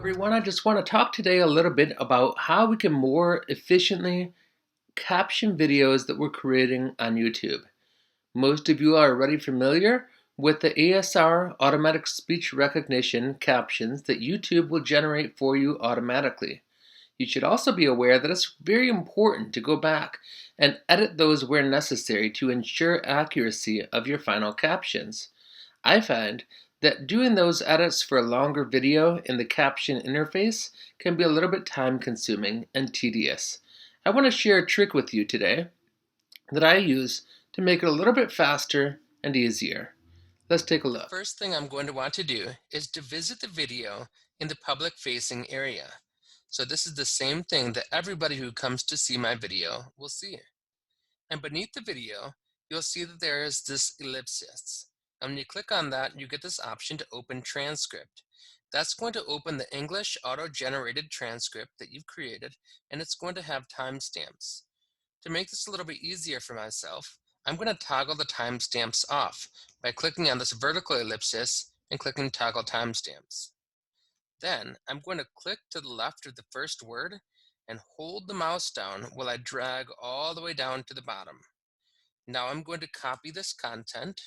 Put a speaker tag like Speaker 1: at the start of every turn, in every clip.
Speaker 1: Everyone, I just want to talk today a little bit about how we can more efficiently caption videos that we're creating on YouTube. Most of you are already familiar with the ASR automatic speech recognition captions that YouTube will generate for you automatically. You should also be aware that it's very important to go back and edit those where necessary to ensure accuracy of your final captions. I find that doing those edits for a longer video in the caption interface can be a little bit time consuming and tedious. I want to share a trick with you today that I use to make it a little bit faster and easier. Let's take a look.
Speaker 2: First thing I'm going to want to do is to visit the video in the public facing area. So this is the same thing that everybody who comes to see my video will see. And beneath the video, you'll see that there is this ellipsis. And when you click on that, you get this option to open transcript. That's going to open the English auto-generated transcript that you've created, and it's going to have timestamps. To make this a little bit easier for myself, I'm going to toggle the timestamps off by clicking on this vertical ellipsis and clicking toggle timestamps. Then I'm going to click to the left of the first word and hold the mouse down while I drag all the way down to the bottom. Now I'm going to copy this content,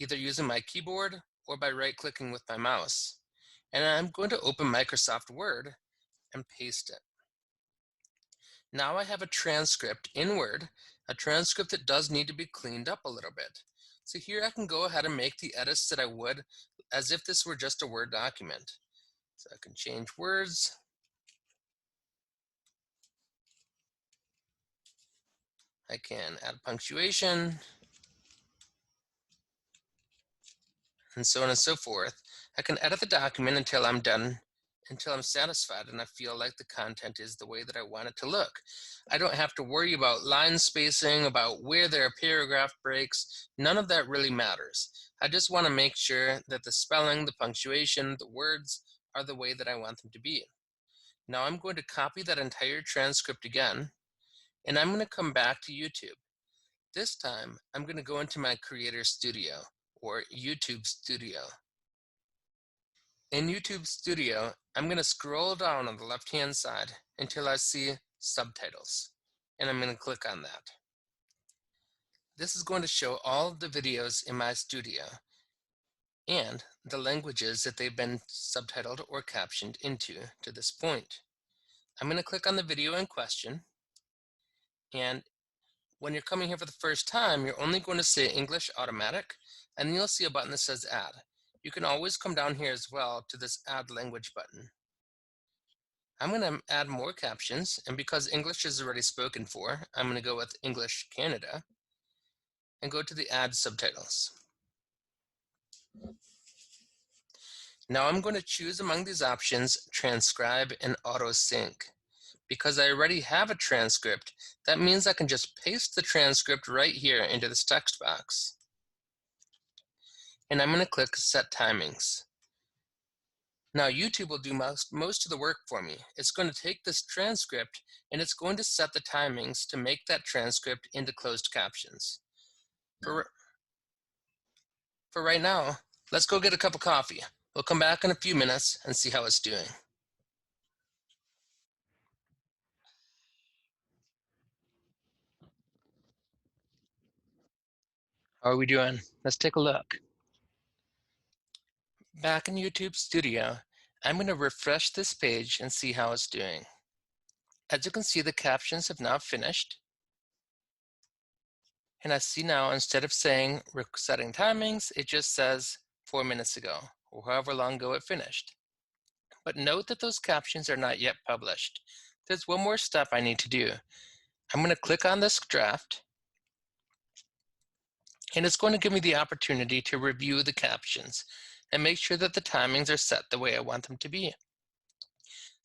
Speaker 2: either using my keyboard or by right-clicking with my mouse. And I'm going to open Microsoft Word and paste it. Now I have a transcript in Word, a transcript that does need to be cleaned up a little bit. So here I can go ahead and make the edits that I would as if this were just a Word document. So I can change words. I can add punctuation, and so on and so forth. I can edit the document until I'm done, until I'm satisfied and I feel like the content is the way that I want it to look. I don't have to worry about line spacing, about where there are paragraph breaks. None of that really matters. I just want to make sure that the spelling, the punctuation, the words are the way that I want them to be. Now I'm going to copy that entire transcript again, and I'm going to come back to YouTube. This time, I'm going to go into my Creator Studio, or YouTube Studio. In YouTube Studio, I'm going to scroll down on the left-hand side until I see Subtitles, and I'm going to click on that. This is going to show all of the videos in my studio and the languages that they've been subtitled or captioned into to this point. I'm going to click on the video in question, and when you're coming here for the first time, you're only going to say English Automatic, and then you'll see a button that says Add. You can always come down here as well to this Add Language button. I'm going to add more captions, and because English is already spoken for, I'm going to go with English Canada, and go to the Add Subtitles. Now I'm going to choose among these options Transcribe and Auto Sync. Because I already have a transcript, that means I can just paste the transcript right here into this text box. And I'm going to click Set Timings. Now YouTube will do most of the work for me. It's going to take this transcript and it's going to set the timings to make that transcript into closed captions. For right now, let's go get a cup of coffee. We'll come back in a few minutes and see how it's doing. How are we doing? Let's take a look. Back in YouTube Studio, I'm going to refresh this page and see how it's doing. As you can see, the captions have now finished. And I see now, instead of saying setting timings, it just says 4 minutes ago, or however long ago it finished. But note that those captions are not yet published. There's one more step I need to do. I'm going to click on this draft, and it's going to give me the opportunity to review the captions and make sure that the timings are set the way I want them to be.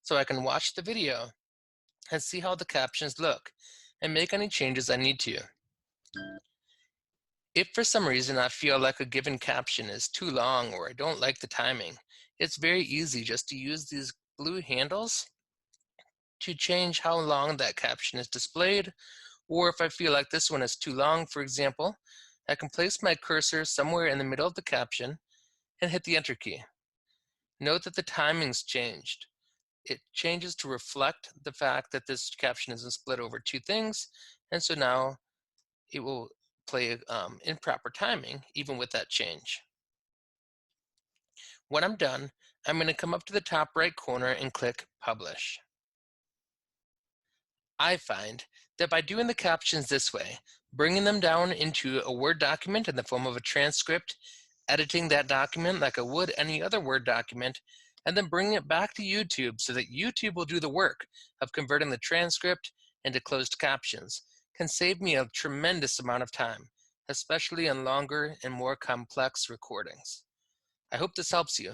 Speaker 2: So I can watch the video and see how the captions look and make any changes I need to. If for some reason I feel like a given caption is too long or I don't like the timing, it's very easy just to use these blue handles to change how long that caption is displayed. Or if I feel like this one is too long, for example, I can place my cursor somewhere in the middle of the caption and hit the Enter key. Note that the timing's changed. It changes to reflect the fact that this caption isn't split over two things, and so now it will play in proper timing, even with that change. When I'm done, I'm going to come up to the top right corner and click Publish. I find that by doing the captions this way, bringing them down into a Word document in the form of a transcript, editing that document like I would any other Word document, and then bringing it back to YouTube so that YouTube will do the work of converting the transcript into closed captions, can save me a tremendous amount of time, especially on longer and more complex recordings. I hope this helps you.